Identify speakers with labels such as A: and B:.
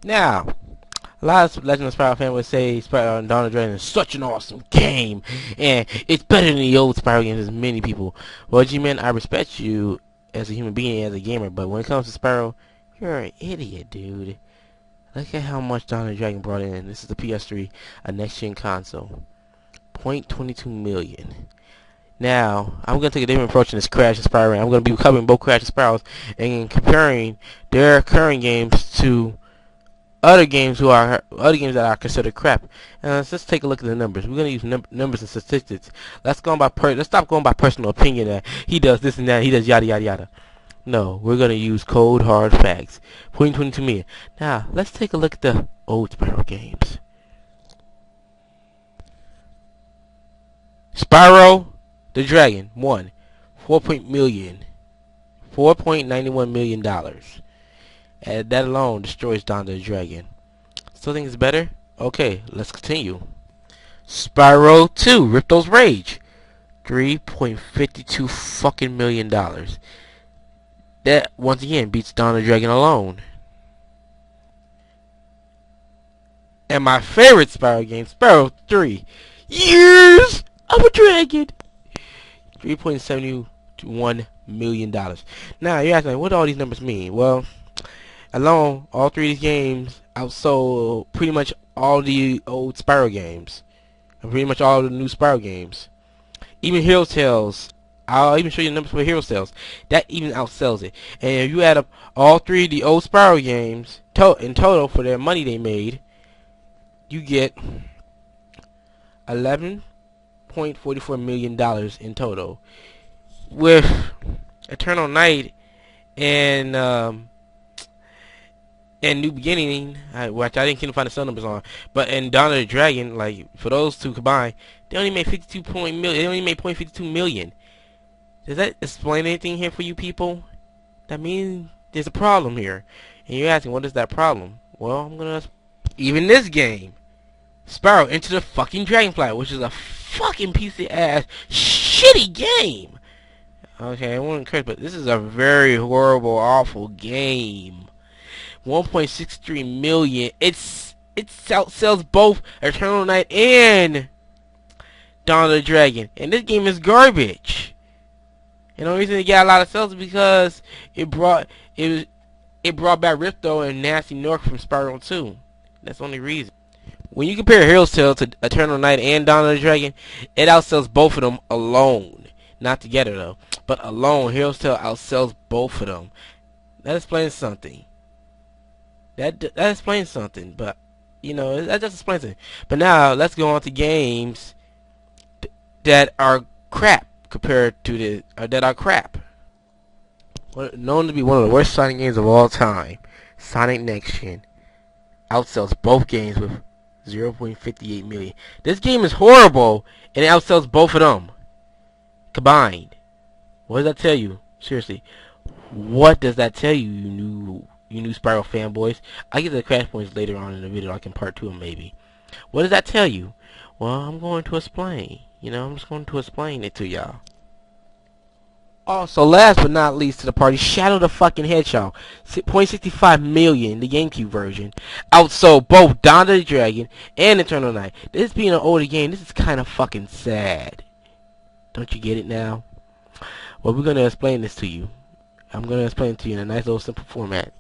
A: Now, a lot of Legend of Spyro fans would say Spyro and Dawn of the Dragon is such an awesome game, and it's better than the old Spyro games as many people. Well, G-Man, I respect you as a human being, as a gamer, but when it comes to Spyro, you're an idiot, dude. Look at how much Dawn of the Dragon brought in. This is the PS3, a next-gen console. 0.22 million. Now, I'm going to take a different approach in this Crash and Spyro. I'm going to be covering both Crash and Spyros and comparing their current games to other games that are considered crap. And let's take a look at the numbers. We're going to use numbers and statistics. Let's stop going by personal opinion that he does this and that, he does yada yada yada. No, we're going to use cold hard facts. 0.22 million. Now, let's take a look at the old Spyro games. Spyro the Dragon won $4.91 million. And that alone destroys Dawn of the Dragon. Still think it's better? Okay, let's continue. Spyro 2, Ripto's Rage, $3.52 fucking million. That once again beats Dawn of the Dragon alone. And my favorite Spyro game, Spyro 3, Years of a Dragon, $3.71 million. Now you're asking, what do all these numbers mean? Well, alone, all three of these games outsold pretty much all the old Spyro games, and pretty much all the new Spyro games. Even Hero's Tales, I'll even show you the numbers for Hero's Tales. That even outsells it. And if you add up all three of the old Spyro games in total for their money they made, you get $11.44 million in total. With Eternal Night and New Beginning, which I couldn't find the cell numbers on, but in Dawn of the Dragon, like for those two combined, they only made $0.52 million. Does that explain anything here for you people? That means there's a problem here, and you're asking, what is that problem? Well, I'm gonna even this game, Spyro Into the fucking Dragonfly, which is a fucking piece of ass shitty game. Okay, I won't encourage, but this is a very horrible, awful game. 1.63 million. It outsells both Eternal Night and Dawn of the Dragon, and this game is garbage. And the only reason it got a lot of sales is because it brought back Ripto and Nasty Nork from Spyro 2. That's the only reason. When you compare Hero's Tale to Eternal Night and Dawn of the Dragon, it outsells both of them alone. Not together though, but alone, Hero's Tale outsells both of them. That explains something. That explains something, but you know, that just explains it. But now let's go on to games that are crap compared to that are crap. Known to be one of the worst Sonic games of all time, Sonic Next Gen outsells both games with 0.58 million. This game is horrible, and it outsells both of them combined. What does that tell you? Seriously, what does that tell you, you new Spyro fanboys? I'll get the crash points later on in the video, like in part 2 maybe. What does that tell you? Well, I'm going to explain. You know, I'm just going to explain it to y'all. Also, last but not least to the party, Shadow the fucking Hedgehog, 0.65 million, the GameCube version, outsold both Dawn of the Dragon and Eternal Night. This being an older game, this is kind of fucking sad. Don't you get it now? Well, we're going to explain this to you. I'm going to explain it to you in a nice little simple format.